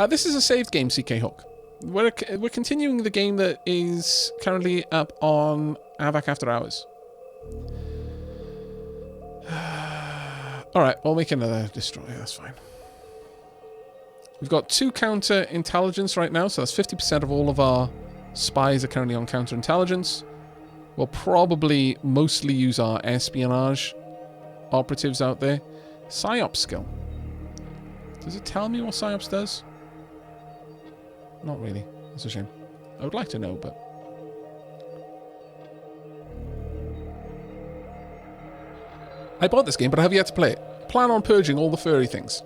This is a saved game, CK Hook. We're continuing the game that is currently up on Aavak After Hours. Alright, we'll make another destroyer, that's fine. We've got 2 counter-intelligence right now, so that's 50% of all of our spies are currently on counter-intelligence. We'll probably mostly use our espionage operatives out there. PsyOps skill. Does it tell me what PsyOps does? Not really. That's a shame. I would like to know, but... I bought this game, but I have yet to play it. Plan on purging all the furry things.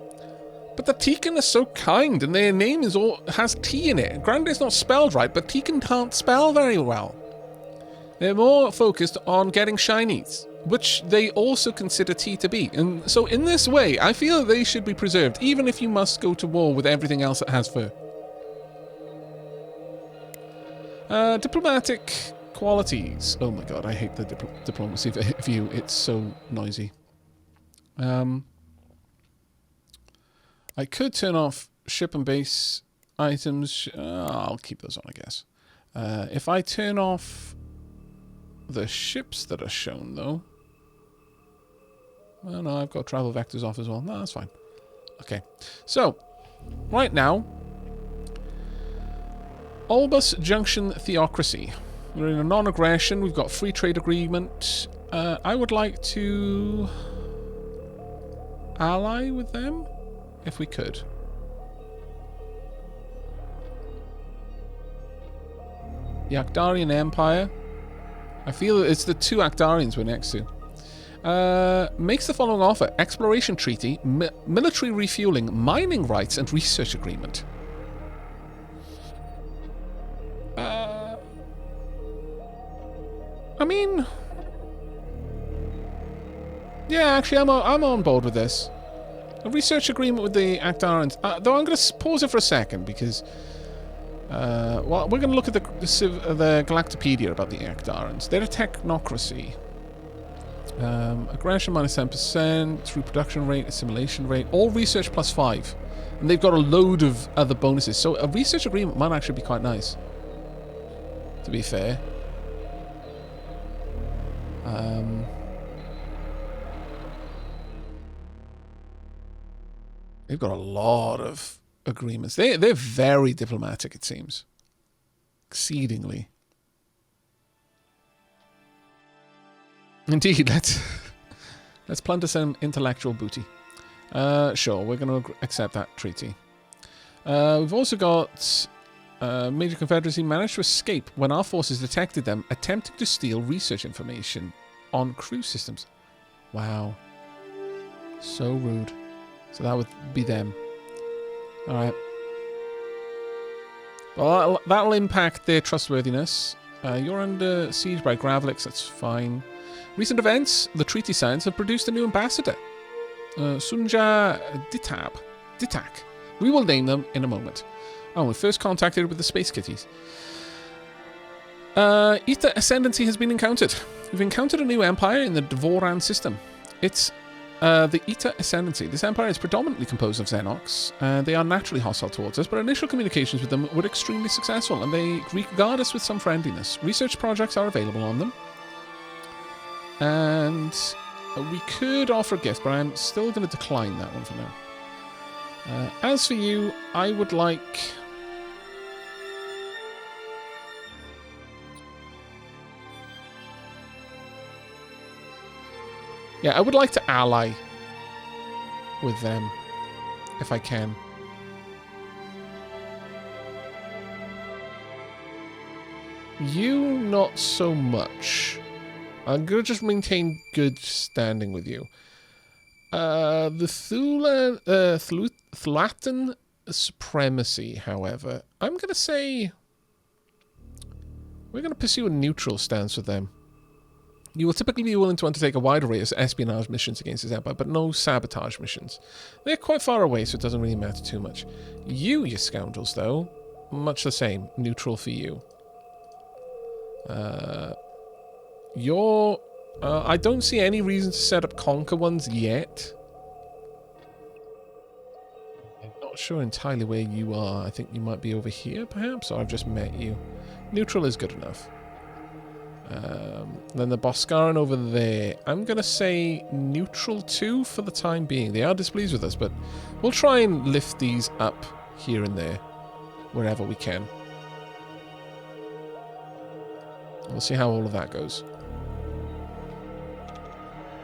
But the Tekken are so kind, and their name has T in it. Granted, it's not spelled right, but Tekken can't spell very well. They're more focused on getting shinies, which they also consider T to be. And so in this way, I feel they should be preserved, even if you must go to war with everything else that has fur. Diplomatic qualities. Oh my god, I hate the diplomacy view. It's so noisy. I could turn off ship and base items. I'll keep those on, I guess. If I turn off the ships that are shown, though... Well, no, I've got travel vectors off as well. No, that's fine. Okay. So, right now... Albus Junction Theocracy. We're in a non-aggression. We've got free trade agreement. I would like to... ally with them? If we could. The Akdarian Empire. I feel it's the 2 Akdarians we're next to. Makes the following offer. Exploration treaty, military refueling, mining rights, and research agreement. I mean... Yeah, actually, I'm on board with this. A research agreement with the Akdarians. Though I'm going to pause it for a second, because... well, we're going to look at the Galactopedia about the Akdarians. They're a technocracy. Aggression minus 10%, reproduction rate, assimilation rate, all research plus 5. And they've got a load of other bonuses. So a research agreement might actually be quite nice. To be fair. They've got a lot of agreements. They're very diplomatic, it seems. Exceedingly. Indeed, let's plunder some intellectual booty. Sure, we're going to accept that treaty. We've also got Major Confederacy managed to escape when our forces detected them attempting to steal research information on crew systems. Wow. So rude. So that would be them. Alright. Well, that'll impact their trustworthiness. You're under siege by Gravelix, that's fine. Recent events, the treaty signs have produced a new ambassador. Sunja Ditak. We will name them in a moment. Oh, we first contacted with the Space Kitties. Eta Ascendancy has been encountered. We've encountered a new empire in the Dvoran system. It's the Eta Ascendancy. This empire is predominantly composed of Xenox. They are naturally hostile towards us, but initial communications with them were extremely successful, and they regard us with some friendliness. Research projects are available on them. And we could offer a gift, but I'm still going to decline that one for now. As for you, I would like... Yeah, I would like to ally with them, if I can. You, not so much. I'm going to just maintain good standing with you. The Thulatan Supremacy, however, I'm going to say we're going to pursue a neutral stance with them. You will typically be willing to undertake a wide array of espionage missions against this empire, but no sabotage missions. They're quite far away, so it doesn't really matter too much. You scoundrels, though, much the same. Neutral for you. I don't see any reason to set up conquer ones yet. not sure entirely where you are. I think you might be over here, perhaps, or I've just met you. Neutral is good enough. Then the Boscaran over there. I'm going to say neutral 2 for the time being. They are displeased with us, but we'll try and lift these up here and there, wherever we can. We'll see how all of that goes.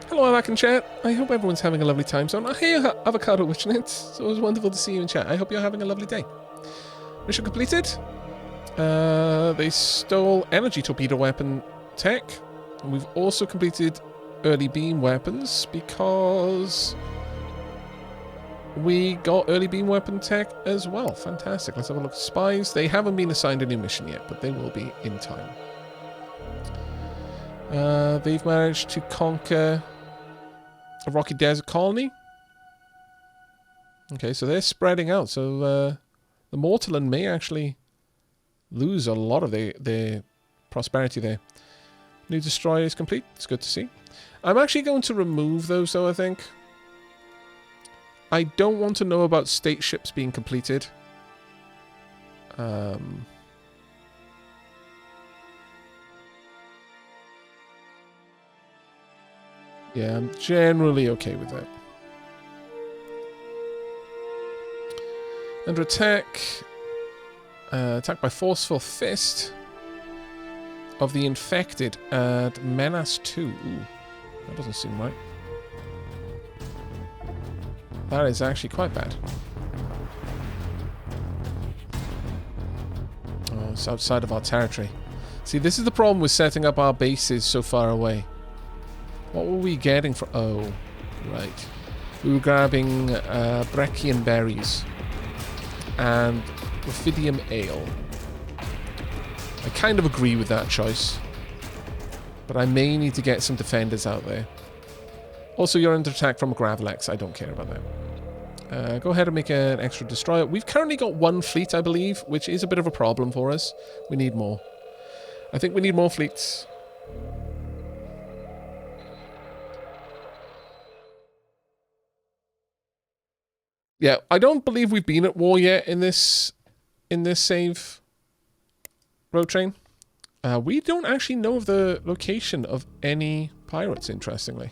Hello, Aavak in chat. I hope everyone's having a lovely time zone. Hey, Avocado Witchnet. It's always wonderful to see you in chat. I hope you're having a lovely day. Mission completed. They stole energy torpedo weapon tech. And we've also completed early beam weapons because we got early beam weapon tech as well. Fantastic. Let's have a look at spies. They haven't been assigned a new mission yet, but they will be in time. They've managed to conquer a rocky desert colony. Okay, so they're spreading out. So the Mortaland may actually lose a lot of their prosperity there. New destroyer is complete. It's good to see. I'm actually going to remove those, though, I think. I don't want to know about state ships being completed. Yeah, I'm generally okay with that. Under attack. Attacked by Forceful Fist of the Infected at Menace 2. Ooh, that doesn't seem right. That is actually quite bad. Oh, it's outside of our territory. See, this is the problem with setting up our bases so far away. What were we getting for... Oh, right. We were grabbing Breccian berries and Raphidium ale. I kind of agree with that choice, but I may need to get some defenders out there. Also, you're under attack from a Gravelex. I don't care about that. Go ahead and make an extra destroyer. We've currently got 1 fleet, I believe, which is a bit of a problem for us. We need more. I think we need more fleets. Yeah, I don't believe we've been at war yet in this save road train. We don't actually know of the location of any pirates, interestingly.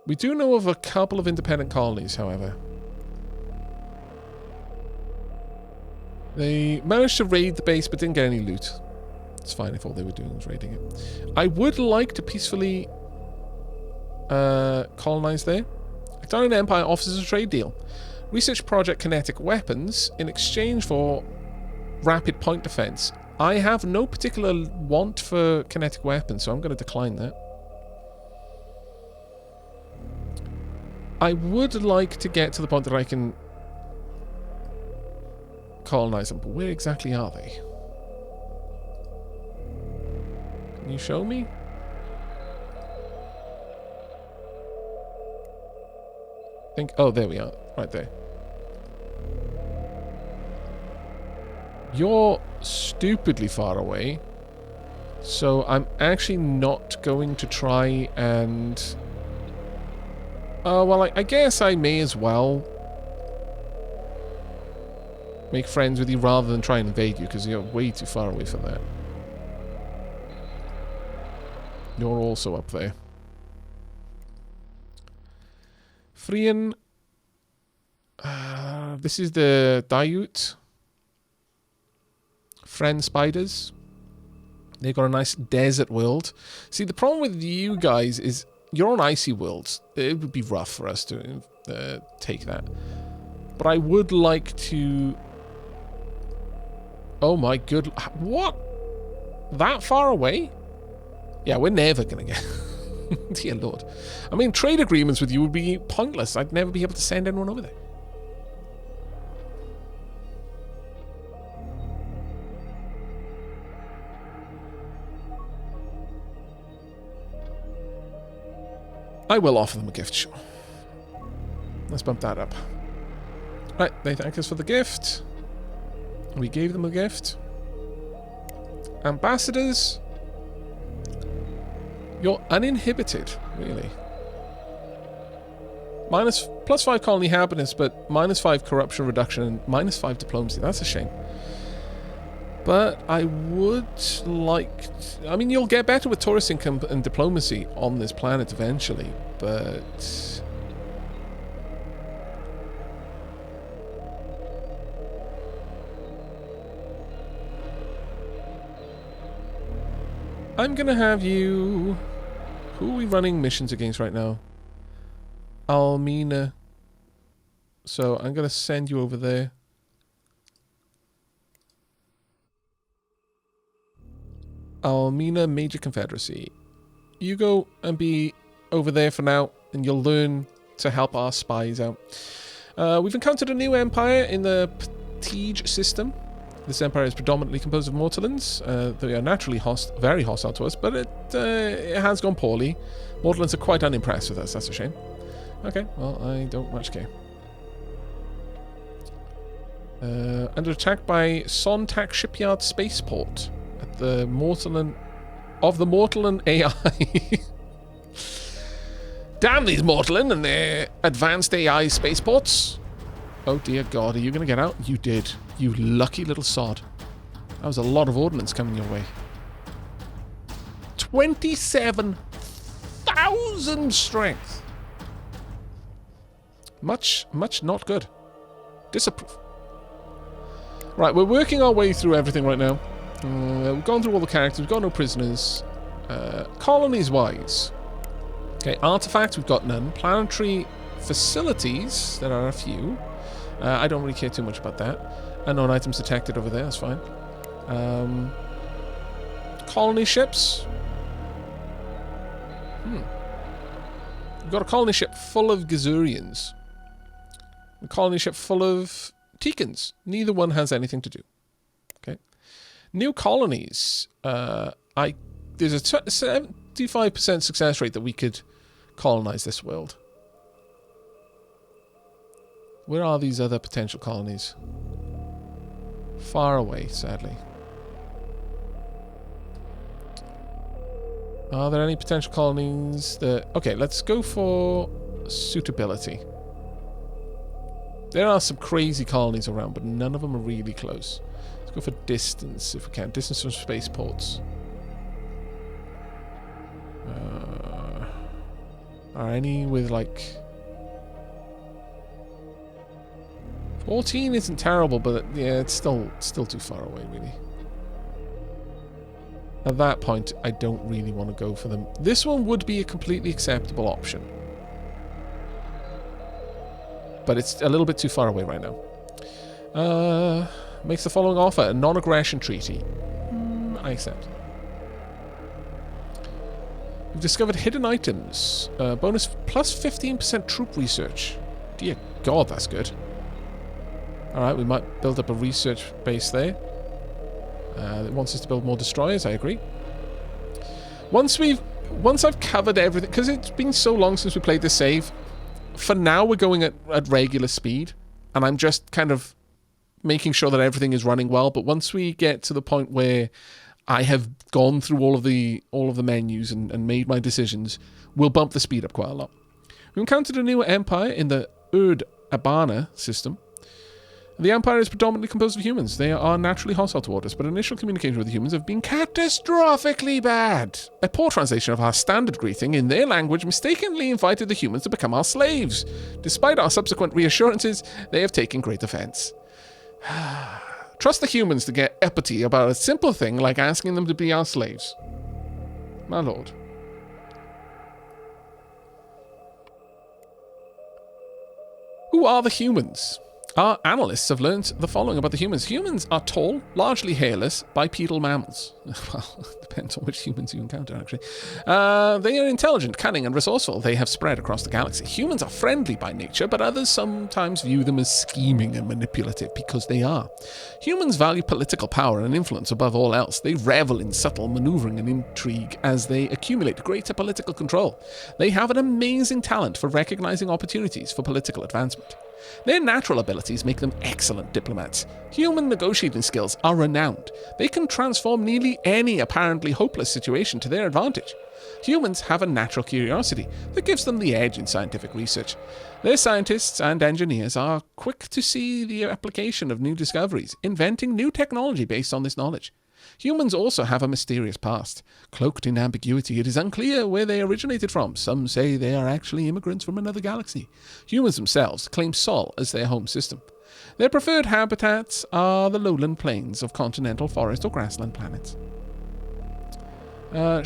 We do know of a couple of independent colonies, however. They managed to raid the base, but didn't get any loot. It's fine if all they were doing was raiding it. I would like to peacefully colonize there. Actarian Empire offers a trade deal. Research Project Kinetic Weapons in exchange for rapid point defense. I have no particular want for kinetic weapons, so I'm going to decline that. I would like to get to the point that I can colonize them, but where exactly are they? Can you show me? Oh, there we are. Right there. You're stupidly far away. So I'm actually not going to try and... well, I guess I may as well make friends with you rather than try and invade you, because you're way too far away for that. You're also up there. Frian. This is the Daiut. Friend spiders. They've got a nice desert world. See, the problem with you guys is you're on icy worlds. It would be rough for us to take that. But I would like to... Oh my good... What? That far away? Yeah, we're never going to get... Dear Lord. I mean, trade agreements with you would be pointless. I'd never be able to send anyone over there. I will offer them a gift, sure. Let's bump that up. Right, they thank us for the gift. We gave them a gift. Ambassadors. You're uninhibited, really. Plus 5 colony happiness, but -5 corruption reduction and -5 diplomacy. That's a shame. But I would like... I mean, you'll get better with tourist income and diplomacy on this planet eventually, but... I'm gonna have you... Who are we running missions against right now? Almina. So I'm gonna send you over there. Almina Major Confederacy. You go and be over there for now, and you'll learn to help our spies out. We've encountered a new empire in the Ptige system. This empire is predominantly composed of Mortallans. They are naturally very hostile to us, but it has gone poorly. Mortallans are quite unimpressed with us, that's a shame. Okay, well, I don't much care. Under attack by Sontak Shipyard Spaceport at the Mortallan... of the Mortallan AI. Damn these Mortallan and their advanced AI spaceports. Oh dear God, are you going to get out? You did. You lucky little sod. That was a lot of ordnance coming your way. 27,000 strength. Much not good. Disapprove. Right, we're working our way through everything right now. We've gone through all the characters. We've got no prisoners. Colonies-wise. Okay, artifacts, we've got none. Planetary facilities, there are a few. I don't really care too much about that. Unknown items detected over there, that's fine. Colony ships. We've got a colony ship full of Gazurians. A colony ship full of Teekans. Neither one has anything to do. Okay. New colonies. There's a 75% success rate that we could colonize this world. Where are these other potential colonies? Far away, sadly. Are there any potential colonies that... Okay, let's go for suitability. There are some crazy colonies around, but none of them are really close. Let's go for distance, if we can. Distance from spaceports. Are any with, like... 14 isn't terrible, but yeah, it's still too far away, really. At that point, I don't really want to go for them. This one would be a completely acceptable option. But it's a little bit too far away right now. Makes the following offer. A non-aggression treaty. I accept. We've discovered hidden items. Bonus plus 15% troop research. Dear God, that's good. Alright, we might build up a research base there. It wants us to build more destroyers, I agree. Once I've covered everything, because it's been so long since we played this save, for now we're going at regular speed, and I'm just kind of making sure that everything is running well, but once we get to the point where I have gone through all of the menus and made my decisions, we'll bump the speed up quite a lot. We encountered a new empire in the Lrd Abana system. The Empire is predominantly composed of humans. They are naturally hostile toward us, but initial communication with the humans have been catastrophically bad. A poor translation of our standard greeting in their language mistakenly invited the humans to become our slaves. Despite our subsequent reassurances, they have taken great offense. Trust the humans to get uppity about a simple thing like asking them to be our slaves. My lord. Who are the humans? Our analysts have learnt the following about the humans. Humans are tall, largely hairless, bipedal mammals. Well, it depends on which humans you encounter, actually. They are intelligent, cunning, and resourceful. They have spread across the galaxy. Humans are friendly by nature, but others sometimes view them as scheming and manipulative, because they are. Humans value political power and influence above all else. They revel in subtle maneuvering and intrigue as they accumulate greater political control. They have an amazing talent for recognizing opportunities for political advancement. Their natural abilities make them excellent diplomats. Human negotiating skills are renowned. They can transform nearly any apparently hopeless situation to their advantage. Humans have a natural curiosity that gives them the edge in scientific research. Their scientists and engineers are quick to see the application of new discoveries, inventing new technology based on this knowledge. Humans also have a mysterious past. Cloaked in ambiguity, it is unclear where they originated from. Some say they are actually immigrants from another galaxy. Humans themselves claim Sol as their home system. Their preferred habitats are the lowland plains of continental forest or grassland planets.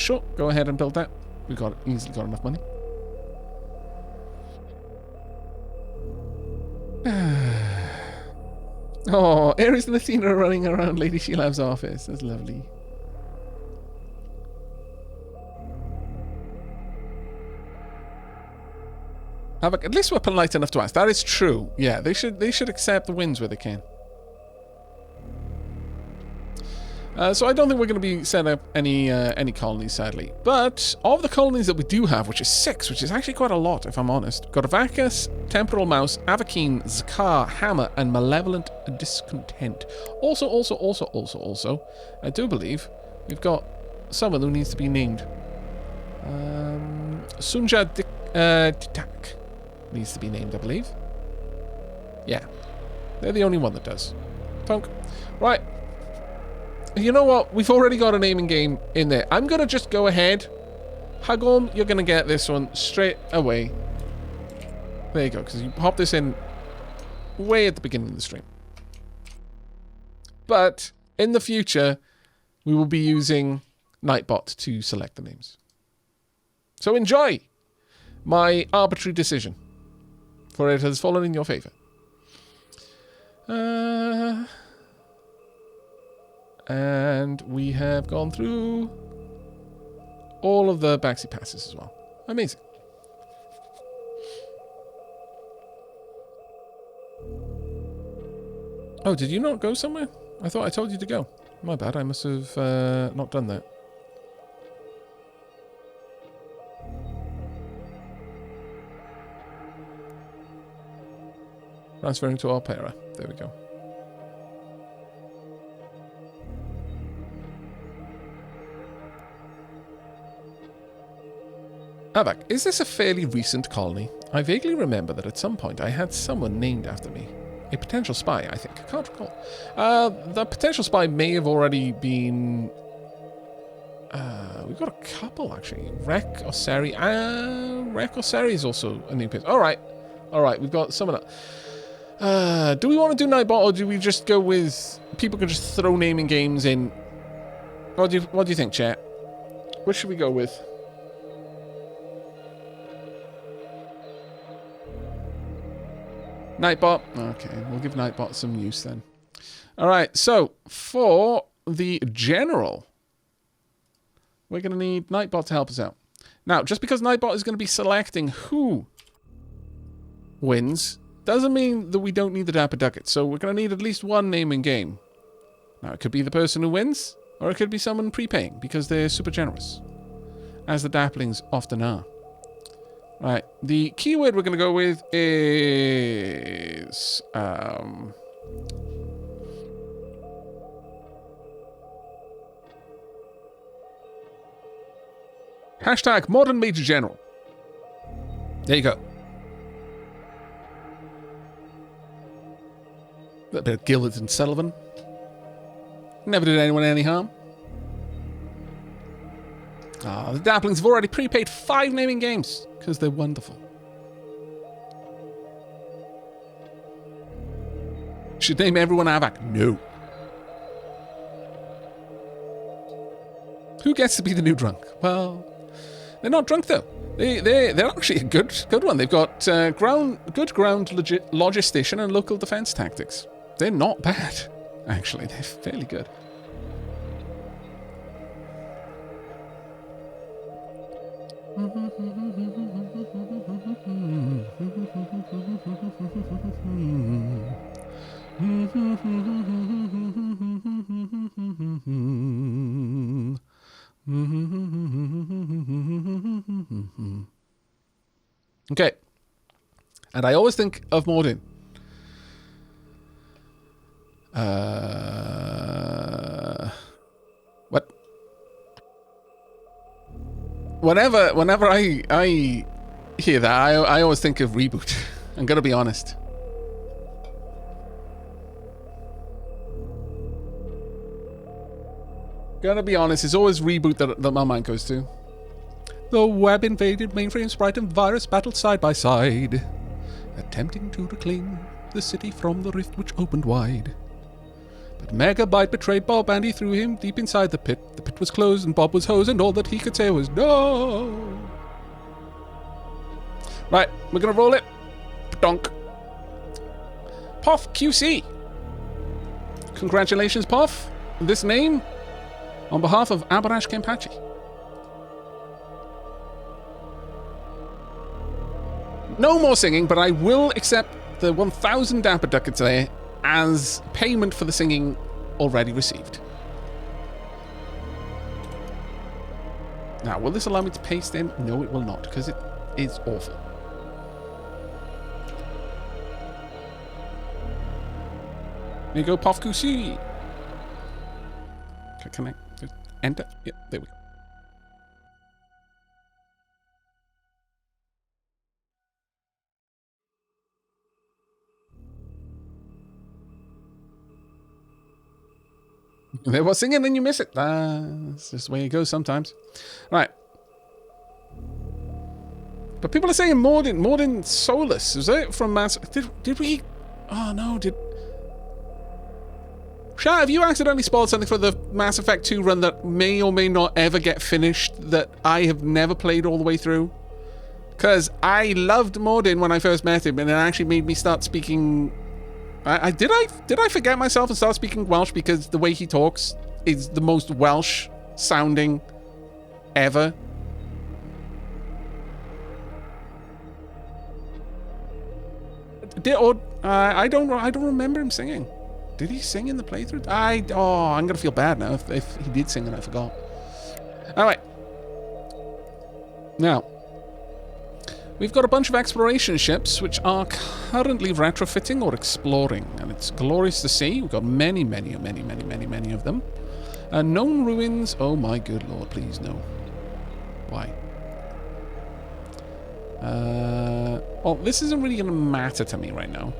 Sure, go ahead and build that. We've easily got enough money. Oh, Ares and Athena are running around Lady Shelab's office. That's lovely. Aavak, at least we're polite enough to ask. That is true. Yeah, they should accept the wins where they can. So I don't think we're going to be setting up any colonies, sadly. But of the colonies that we do have, which is 6, which is actually quite a lot, if I'm honest. We've got Avacus, Temporal Mouse, Avakine, Zakar, Hammer, and Malevolent Discontent. Also, I do believe we've got someone who needs to be named. Sunja Ditak needs to be named, I believe. Yeah. They're the only one that does. Funk. Right. You know what? We've already got a naming game in there. I'm going to just go ahead. Hagom, you're going to get this one straight away. There you go, because you pop this in way at the beginning of the stream. But in the future, we will be using Nightbot to select the names. So enjoy my arbitrary decision, for it has fallen in your favor. And we have gone through all of the backseat passes as well. Amazing. Oh, did you not go somewhere? I thought I told you to go. My bad, I must have not done that. Transferring to Opera. There we go. Aavak, is this a fairly recent colony? I vaguely remember that at some point I had someone named after me. A potential spy, I think. I can't recall. The potential spy may have already been... we've got a couple, actually. Rek Oseri. Rek Oseri is also a new person. Alright. Alright, we've got someone else. Do we want to do Nightbot, or do we just go with... People can just throw naming games in? What do you think, chat? What should we go with? Nightbot. Okay, we'll give Nightbot some use then. Alright, so for the general, we're going to need Nightbot to help us out. Now, just because Nightbot is going to be selecting who wins, doesn't mean that we don't need the Dapper Ducats. So we're going to need at least one naming game. Now, it could be the person who wins, or it could be someone prepaying, because they're super generous, as the Dapplings often are. Right, the keyword we're going to go with is... hashtag Modern Major General. There you go. A bit of Gillard and Sullivan. Never did anyone any harm. Ah, the Dapplings have already prepaid 5 naming games, because they're wonderful. Should name everyone Aavak? No. Who gets to be the new drunk? Well, they're not drunk though. They're actually a good one. They've got good ground logistician and local defense tactics. They're not bad, actually. They're fairly good. Okay. And I always think of Mordin. What? Whenever I hear that, I always think of reboot. I'm gonna be honest. Gonna be honest, it's always reboot that my mind goes to. The web invaded mainframe, sprite, and virus battled side by side, attempting to reclaim the city from the rift which opened wide. But Megabyte betrayed Bob and he threw him deep inside the pit. The pit was closed and Bob was hosed and all that he could say was no. Right, we're gonna roll it. Donk. Poff QC. Congratulations, Poff. This name, on behalf of Abarash Kempachi. No more singing, but I will accept the 1,000 Dapper Ducats there as payment for the singing already received. Now, will this allow me to paste in? No, it will not, because it is awful. There you go, Poff QC. Can I enter? Yeah, there we go. There was singing and you miss it. That's just the way it goes sometimes. Right. But people are saying more than Solus. Is it from Mass? Did we? Oh no! Sha, have you accidentally spoiled something for the Mass Effect 2 run that may or may not ever get finished that I have never played all the way through? Because I loved Mordin when I first met him, and it actually made me start speaking. Did I forget myself and start speaking Welsh because the way he talks is the most Welsh sounding ever? I don't remember him singing. Did he sing in the playthrough? I'm gonna feel bad now if he did sing and I forgot. All right. Now, we've got a bunch of exploration ships which are currently retrofitting or exploring, and it's glorious to see. We've got many of them. Known ruins. Oh my good lord, please no. Why? Well, this isn't really going to matter to me right now.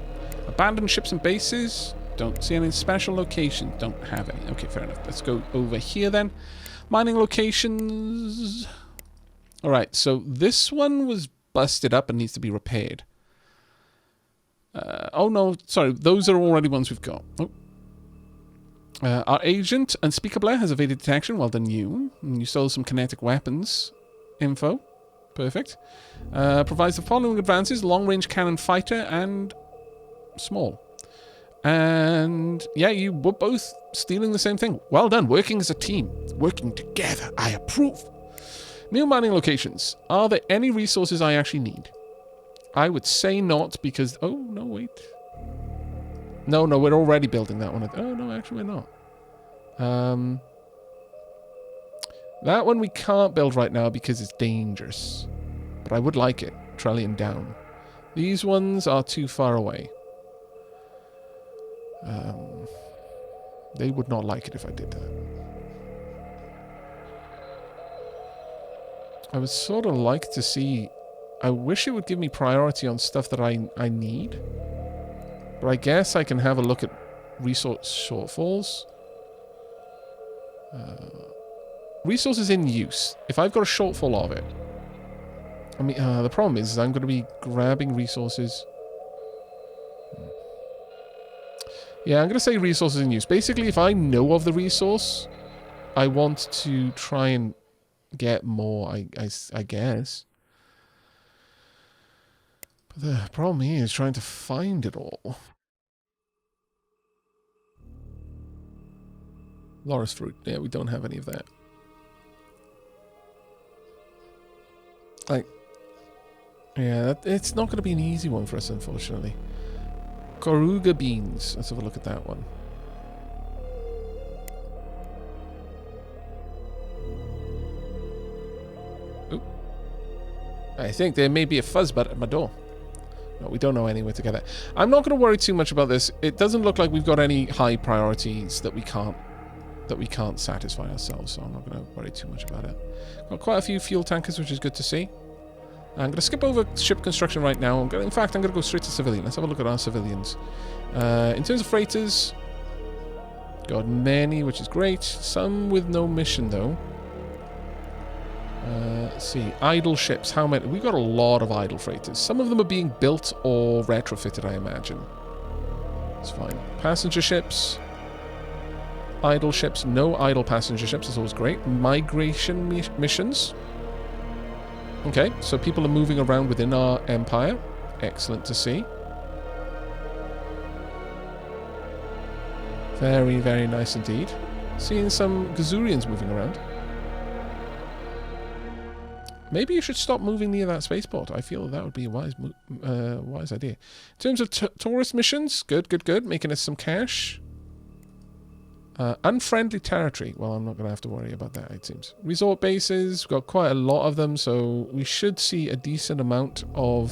Abandoned ships and bases. Don't see any special locations. Don't have any. Okay, fair enough. Let's go over here then. Mining locations. Alright, so this one was busted up and needs to be repaired. Oh no, sorry. Those are already ones we've got. Oh. Our agent, Unspeakable, has evaded detection. Well done, you. And you stole some kinetic weapons info. Perfect. Provides the following advances: long-range cannon fighter and small. And yeah, you were both stealing the same thing. Well done. Working as a team. Working together. I approve. New mining locations. Are there any resources I actually need? I would say not because... Oh, no, wait. No, we're already building that one. Oh, no, actually we're not. That one we can't build right now because it's dangerous. But I would like it. Trellian down. These ones are too far away. They would not like it if I did that. I would sort of like to see... I wish it would give me priority on stuff that I need. But I guess I can have a look at resource shortfalls. Resources in use. If I've got a shortfall of it... I mean, the problem is I'm going to be grabbing resources... Yeah, I'm going to say resources in use. Basically, if I know of the resource, I want to try and get more, I guess. But the problem here is trying to find it all. Loris fruit. Yeah, we don't have any of that. Yeah, it's not going to be an easy one for us, unfortunately. Koruga beans. Let's have a look at that one. Oop. I think there may be a fuzzbutt at my door. No, we don't know anywhere to get that. I'm not going to worry too much about this. It doesn't look like we've got any high priorities that we can't that we can't satisfy ourselves, so I'm not going to worry too much about it. Got quite a few fuel tankers, which is good to see. I'm going to skip over ship construction right now. In fact, I'm going to go straight to civilian. Let's have a look at our civilians. In terms of freighters, got many, which is great. Some with no mission, though. Let's see. Idle ships. How many? We've got a lot of idle freighters. Some of them are being built or retrofitted, I imagine. It's fine. Passenger ships. Idle ships. No idle passenger ships. That's always great. Migration missions. Okay, so people are moving around within our empire. Excellent to see. Very, very nice indeed. Seeing some Gazurians moving around. Maybe you should stop moving near that spaceport. I feel that would be a wise idea. In terms of tourist missions, good, good, good. Making us some cash. Unfriendly territory. Well, I'm not going to have to worry about that, it seems. Resort bases. We've got quite a lot of them, so we should see a decent amount of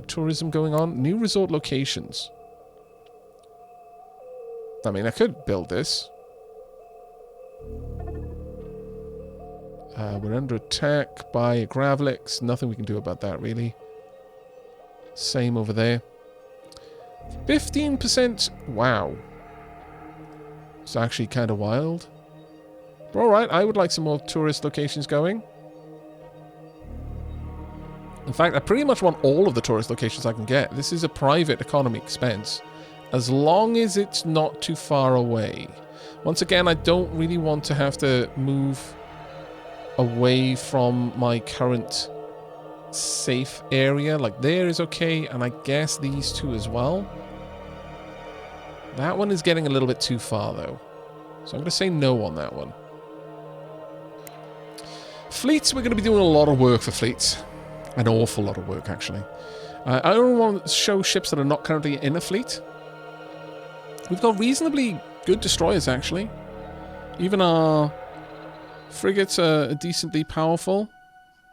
tourism going on. New resort locations. I mean, I could build this. We're under attack by Gravlix. Nothing we can do about that, really. Same over there. 15%. Wow. It's actually kind of wild. But alright, I would like some more tourist locations going. In fact, I pretty much want all of the tourist locations I can get. This is a private economy expense. As long as it's not too far away. Once again, I don't really want to have to move away from my current safe area. Like, there is okay, and I guess these two as well. That one is getting a little bit too far, though. So I'm going to say no on that one. Fleets, we're going to be doing a lot of work for fleets. An awful lot of work, actually. I don't want to show ships that are not currently in a fleet. We've got reasonably good destroyers, actually. Even our frigates are decently powerful,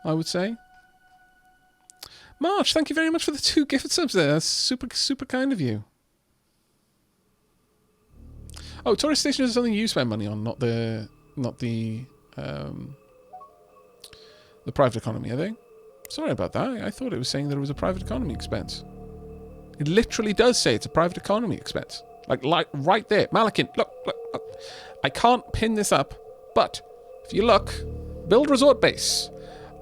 I would say. March, thank you very much for the 2 gift subs there. That's super, super kind of you. Oh, tourist stations is something you spend money on, not the private economy, are they? Sorry about that. I thought it was saying that it was a private economy expense. It literally does say it's a private economy expense. Like right there. Malakin, look. I can't pin this up, but if you look, build resort base.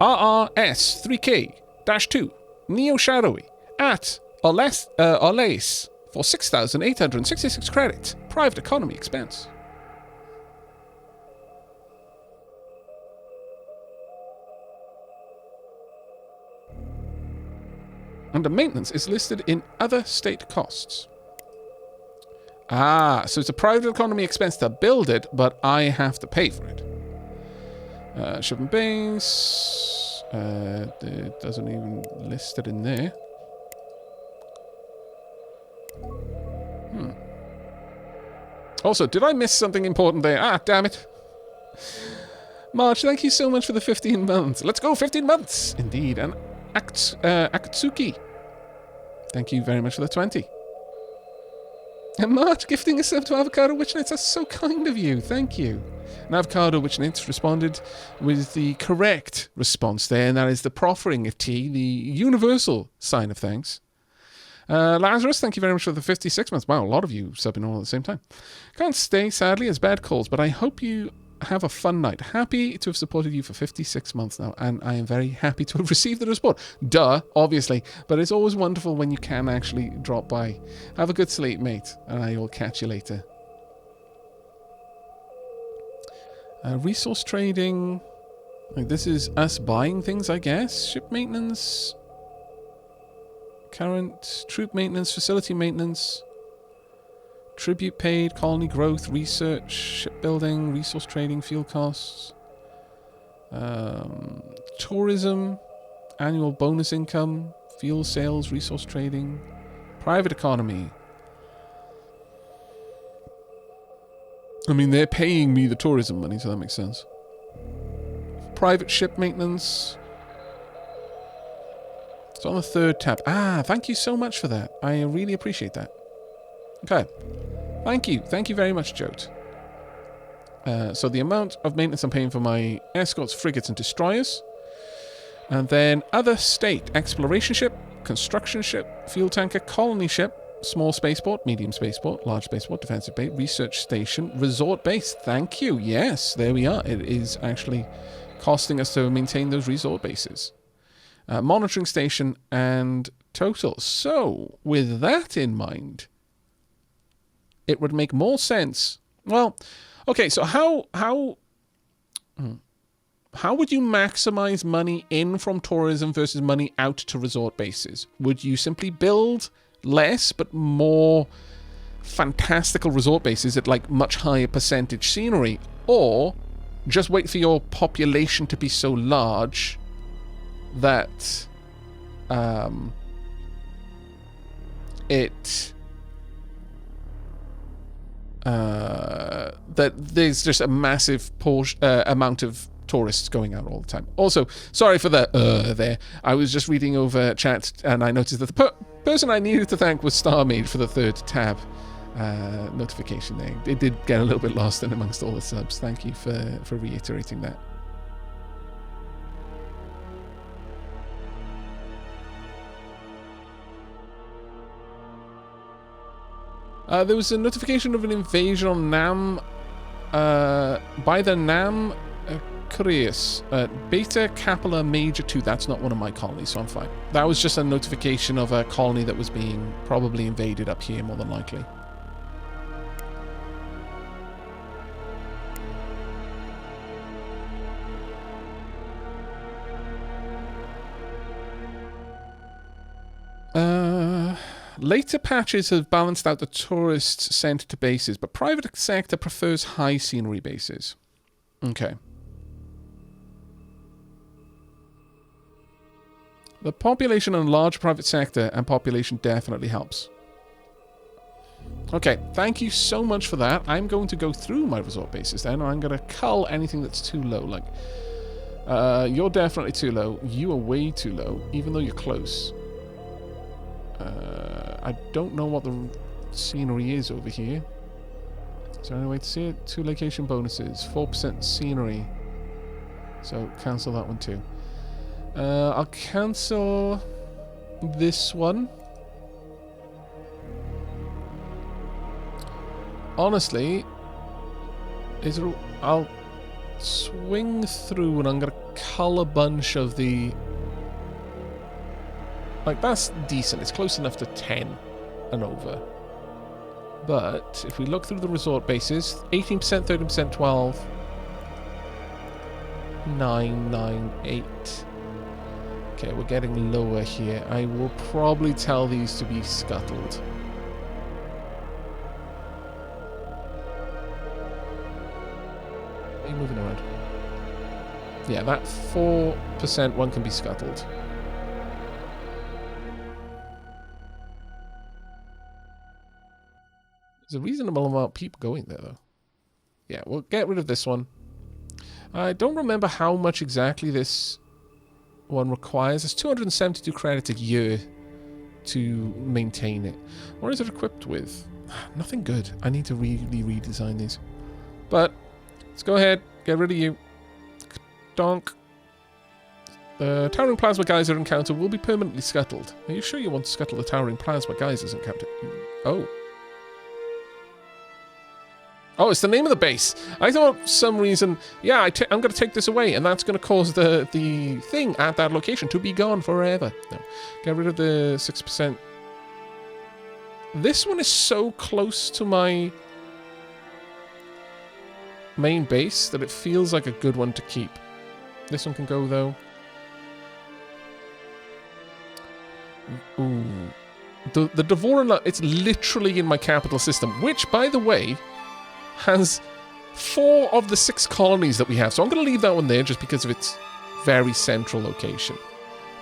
RRS 3K-2 Neo Shadowy at Olace for 6,866 credit. Private economy expense. Under maintenance is listed in other state costs. Ah, so it's a private economy expense to build it, but I have to pay for it. Shipping base. It doesn't even list it in there. Also, did I miss something important there? Ah, damn it. March, thank you so much for the 15 months. Let's go, 15 months. Indeed. And Akatsuki, thank you very much for the 20. And March gifting a sub to Avocado Witchnits. That's so kind of you. Thank you. And Avocado Witchnits responded with the correct response there, and that is the proffering of tea, the universal sign of thanks. Lazarus, thank you very much for the 56 months. Wow, a lot of you subbing all at the same time. Can't stay, sadly, as bad calls, but I hope you have a fun night. Happy to have supported you for 56 months now, and I am very happy to have received the support. Duh, obviously, but it's always wonderful when you can actually drop by. Have a good sleep, mate, and I will catch you later. Resource trading. Like, this is us buying things, I guess. Ship maintenance. Current troop maintenance, facility maintenance. Tribute paid, colony growth, research, shipbuilding, resource trading, fuel costs. Tourism, annual bonus income, fuel sales, resource trading. Private economy. I mean, they're paying me the tourism money, so that makes sense. Private ship maintenance. It's on the 3rd tab. Ah, thank you so much for that. I really appreciate that. Okay. Thank you. Thank you very much, Jote. So the amount of maintenance I'm paying for my escorts, frigates, and destroyers. And then other state, exploration ship, construction ship, fuel tanker, colony ship, small spaceport, medium spaceport, large spaceport, defensive base, research station, resort base. Thank you. Yes, there we are. It is actually costing us to maintain those resort bases. Monitoring station and total. So, with that in mind, it would make more sense. Well, okay, so how would you maximize money in from tourism versus money out to resort bases? Would you simply build less but more fantastical resort bases at like much higher percentage scenery, or just wait for your population to be so large that that there's just a massive amount of tourists going out all the time. Also, sorry for the there. I was just reading over chat and I noticed that the person I needed to thank was StarMade for the third tab notification there. It did get a little bit lost in amongst all the subs. Thank you for reiterating that. There was a notification of an invasion on Nam by the Nam Curious. Beta Capella Major 2. That's not one of my colonies, so I'm fine. That was just a notification of a colony that was being probably invaded up here, more than likely. Later patches have balanced out the tourists sent to bases, but private sector prefers high scenery bases. Okay. The population and large private sector and population definitely helps. Okay, thank you so much for that. I'm going to go through my resort bases then. I'm going to cull anything that's too low. Like, you're definitely too low. You are way too low, even though you're close. I don't know what the scenery is over here. Is there any way to see it? 2 location bonuses, 4% scenery. So cancel that one too. I'll cancel this one. Honestly, I'll swing through and I'm gonna cull a bunch of the. Like, that's decent. It's close enough to 10 and over. But if we look through the resort bases, 18%, 13%, 12, 9, 9, 8. Okay, we're getting lower here. I will probably tell these to be scuttled. Are you moving around? Yeah, that 4% one can be scuttled. There's a reasonable amount of people going there, though. Yeah, we'll get rid of this one. I don't remember how much exactly this one requires. It's 272 credits a year to maintain it. What is it equipped with? Nothing good. I need to really redesign these. But let's go ahead, get rid of you. Donk. The towering plasma geyser encounter will be permanently scuttled. Are you sure you want to scuttle the towering plasma geysers encounter? Oh. Oh, it's the name of the base. I thought for some reason, yeah, I'm going to take this away, and that's going to cause the thing at that location to be gone forever. No. Get rid of the 6%. This one is so close to my main base that it feels like a good one to keep. This one can go, though. Ooh. The Devoran, it's literally in my capital system, which, by the way, has 4 of the 6 colonies that we have. So I'm going to leave that one there just because of its very central location.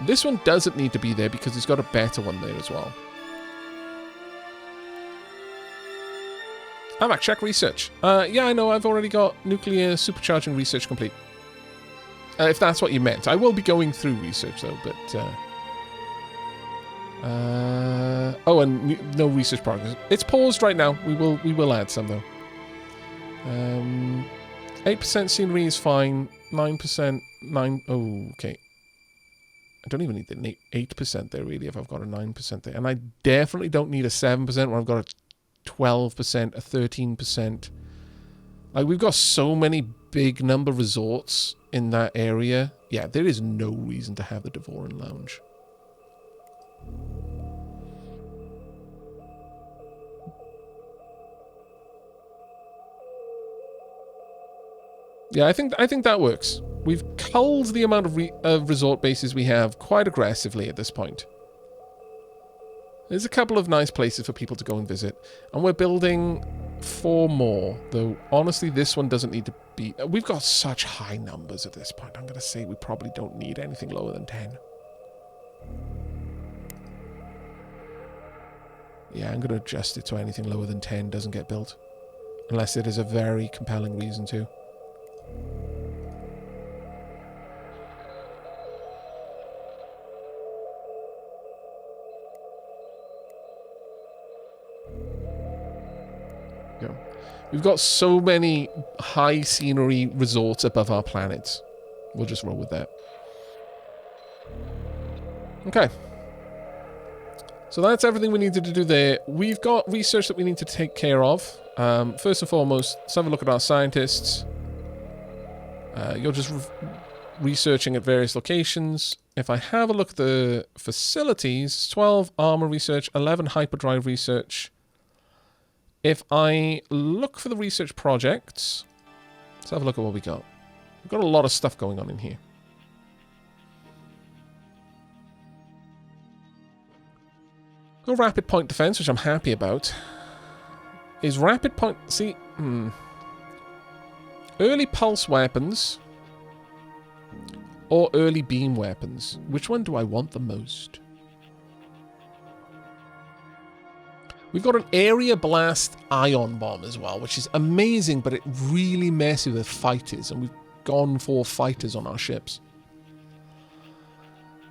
This one doesn't need to be there because it's got a better one there as well. Aavak, check research. Yeah, I know, I've already got nuclear supercharging research complete. If that's what you meant. I will be going through research though, but... oh, and no research progress. It's paused right now. We will add some though. 8% scenery is fine. 9%, 9... Oh, okay. I don't even need the 8% there, really, if I've got a 9% there. And I definitely don't need a 7% where I've got a 12%, a 13%. Like, we've got so many big number resorts in that area. Yeah, there is no reason to have the Devoran Lounge. Yeah, I think that works. We've culled the amount of resort bases we have quite aggressively at this point. There's a couple of nice places for people to go and visit. And we're building 4 more. Though, honestly, this one doesn't need to be... We've got such high numbers at this point. I'm going to say we probably don't need anything lower than 10. Yeah, I'm going to adjust it to anything lower than 10 doesn't get built. Unless it is a very compelling reason to. Go. We've got so many high scenery resorts above our planets. We'll just roll with that. Okay. So that's everything we needed to do there. We've got research that we need to take care of. First and foremost, let's have a look at our scientists. You're just researching at various locations. If I have a look at the facilities, 12 armor research, 11 hyperdrive research. If I look for the research projects, let's have a look at what we got. We've got a lot of stuff going on in here. Got rapid point defense, which I'm happy about. Is rapid point... See, early pulse weapons or early beam weapons? Which one do I want the most? We've got an area blast ion bomb as well, which is amazing, but it really messes with fighters, and we've gone for fighters on our ships.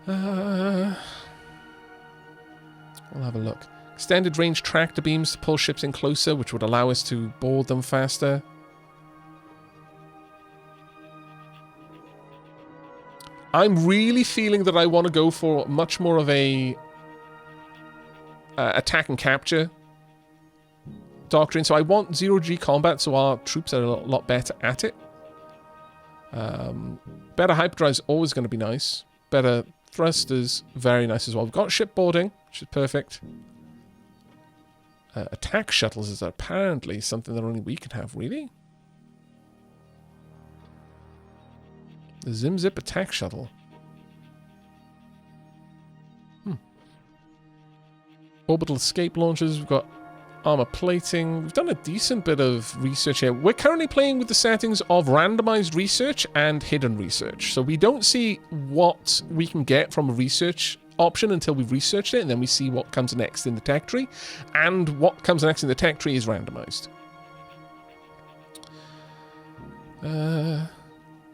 We'll have a look. Extended range tractor beams to pull ships in closer, which would allow us to board them faster. I'm really feeling that I want to go for much more of a attack and capture doctrine. So I want 0G combat so our troops are a lot better at it. Better hyperdrive is always going to be nice. Better thrusters, very nice as well. We've got shipboarding, which is perfect. Attack shuttles is apparently something that only we can have, really? The Zip attack shuttle. Orbital escape launchers. We've got armor plating. We've done a decent bit of research here. We're currently playing with the settings of randomized research and hidden research. So we don't see what we can get from a research option until we've researched it, and then we see what comes next in the tech tree. And what comes next in the tech tree is randomized.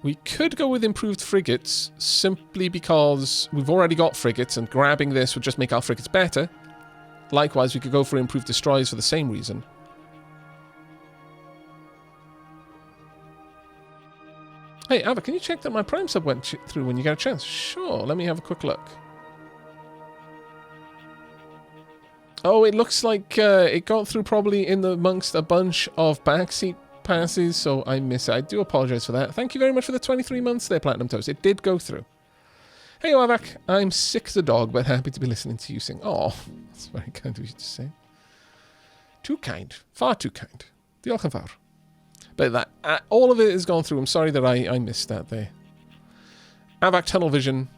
We could go with improved frigates, simply because we've already got frigates, and grabbing this would just make our frigates better. Likewise, we could go for improved destroyers for the same reason. Hey, Aavak, can you check that my Prime sub went through when you get a chance? Sure, let me have a quick look. Oh, it looks like it got through probably in amongst a bunch of backseat passes, so I miss it. I do apologize for that. Thank you very much for the 23 months there, Platinum Toast. It did go through. Hey, Aavak, I'm sick as a dog, but happy to be listening to you sing. Oh, that's very kind of you to say. Too kind. Far too kind. Diolch yn fawr. But that, all of it has gone through. I'm sorry that I missed that there. Aavak tunnel vision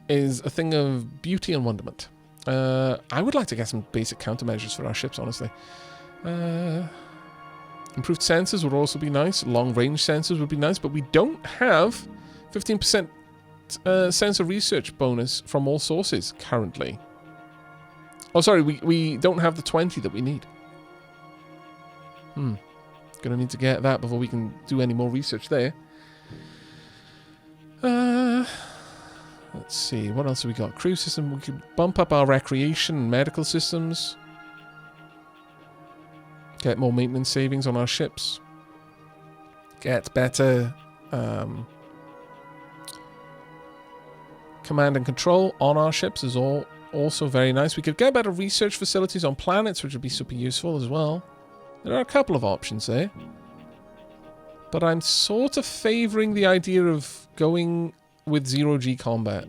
is a thing of beauty and wonderment. I would like to get some basic countermeasures for our ships, honestly. Improved sensors would also be nice. Long-range sensors would be nice, but we don't have 15% sensor research bonus from all sources currently. Oh, sorry, we don't have the 20 that we need. Gonna need to get that before we can do any more research there. Let's see, what else have we got? Crew system, we could bump up our recreation and medical systems. Get more maintenance savings on our ships. get better command and control on our ships is also very nice. We could get better research facilities on planets, which would be super useful as well. There are a couple of options there. But I'm sort of favouring the idea of going with zero-G combat.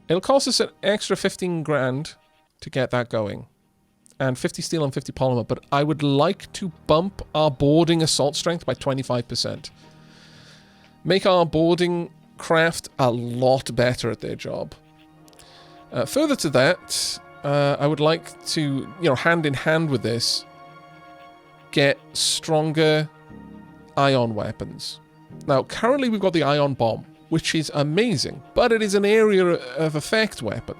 It'll cost us an extra 15 grand to get that going. And 50 steel and 50 polymer. But I would like to bump our boarding assault strength by 25%. Make our boarding craft a lot better at their job. Further to that, I would like to, hand in hand with this, get stronger ion weapons. Now, currently we've got the ion bomb, which is amazing, but it is an area of effect weapon.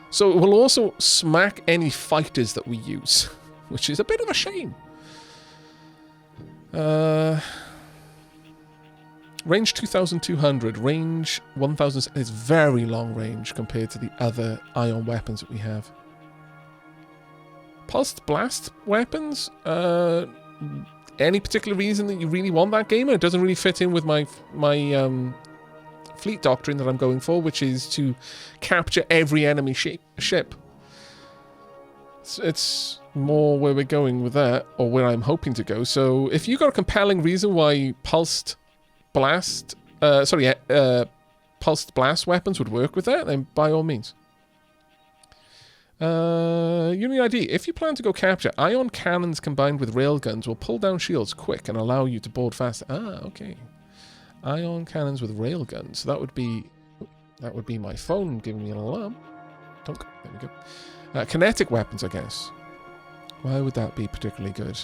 So it will also smack any fighters that we use, which is a bit of a shame. Range 2,200, range 1,000 is very long range compared to the other ion weapons that we have. Pulsed blast weapons? Any particular reason that you really want that game? It doesn't really fit in with my fleet doctrine that I'm going for, which is to capture every enemy ship. It's more where we're going with that, or where I'm hoping to go. So if you got a compelling reason why pulsed blast weapons would work with that, then by all means. Unit ID. If you plan to go capture, ion cannons combined with railguns will pull down shields quick and allow you to board faster. Ah, okay. Ion cannons with railguns. So that would be my phone giving me an alarm. There we go. Kinetic weapons, I guess. Why would that be particularly good?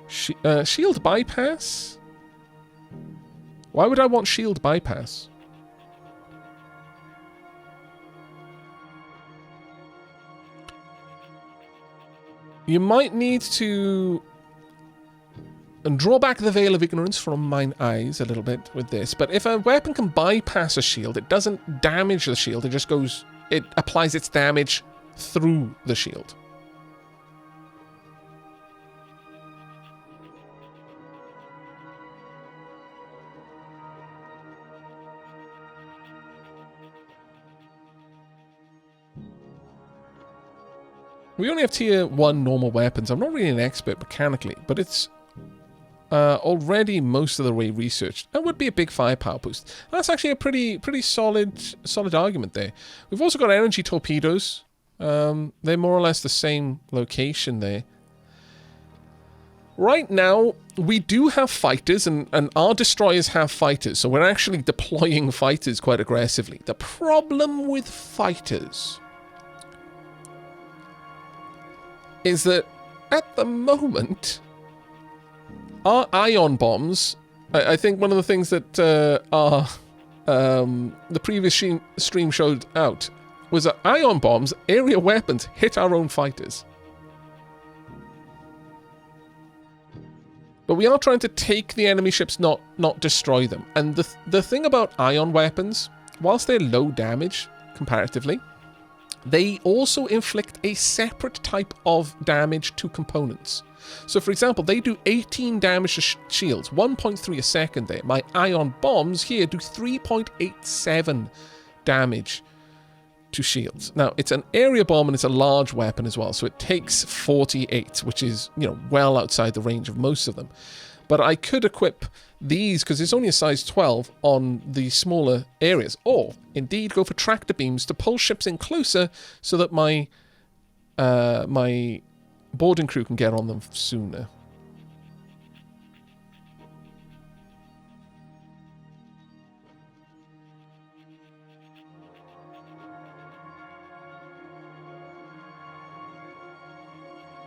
Shield bypass? Why would I want shield bypass? You might need to draw back the veil of ignorance from mine eyes a little bit with this, but if a weapon can bypass a shield, it doesn't damage the shield, it applies its damage through the shield. We only have tier 1 normal weapons. I'm not really an expert mechanically, but it's already most of the way researched. That would be a big firepower boost. That's actually a pretty solid argument there. We've also got energy torpedoes. They're more or less the same location there. Right now, we do have fighters, and our destroyers have fighters, so we're actually deploying fighters quite aggressively. The problem with fighters is that at the moment, our ion bombs, I think one of the things that the previous stream showed out was that ion bombs, area weapons, hit our own fighters. But we are trying to take the enemy ships, not destroy them. And the thing about ion weapons, whilst they're low damage comparatively, they also inflict a separate type of damage to components. So, for example, they do 18 damage to shields, 1.3 a second there. My ion bombs here do 3.87 damage to shields. Now, it's an area bomb and it's a large weapon as well, so it takes 48, which is, well outside the range of most of them. But I could equip these, because it's only a size 12, on the smaller areas. Or, indeed, go for tractor beams to pull ships in closer so that my boarding crew can get on them sooner.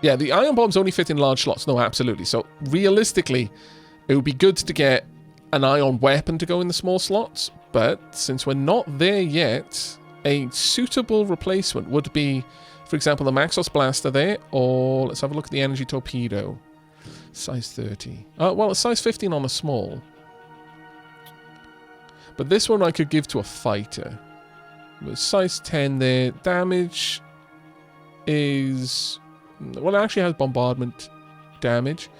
Yeah, the ion bombs only fit in large slots. No, absolutely. So, realistically, it would be good to get an ion weapon to go in the small slots. But, since we're not there yet, a suitable replacement would be, for example, the Maxos Blaster there. Or, let's have a look at the Energy Torpedo. Size 30. Well, it's size 15 on a small. But this one I could give to a fighter. With size 10 there. Damage is... Well, it actually has bombardment, damage.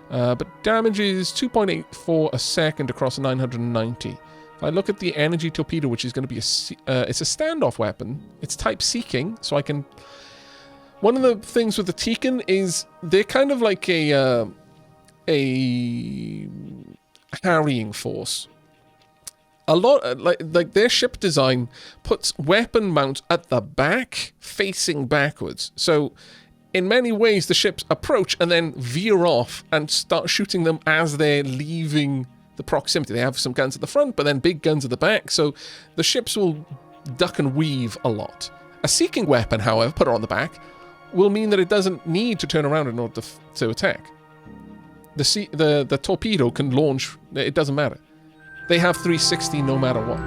But damage is 2.84 a second across 990. If I look at the energy torpedo, which is going to be it's a standoff weapon. It's type seeking, so I can... One of the things with the Tekin is they're kind of like a harrying force. A lot, like their ship design puts weapon mount at the back, facing backwards. So in many ways, the ships approach and then veer off and start shooting them as they're leaving the proximity. They have some guns at the front, but then big guns at the back. So the ships will duck and weave a lot. A seeking weapon, however, put it on the back, will mean that it doesn't need to turn around in order to attack. The torpedo can launch, it doesn't matter. They have 360 no matter what.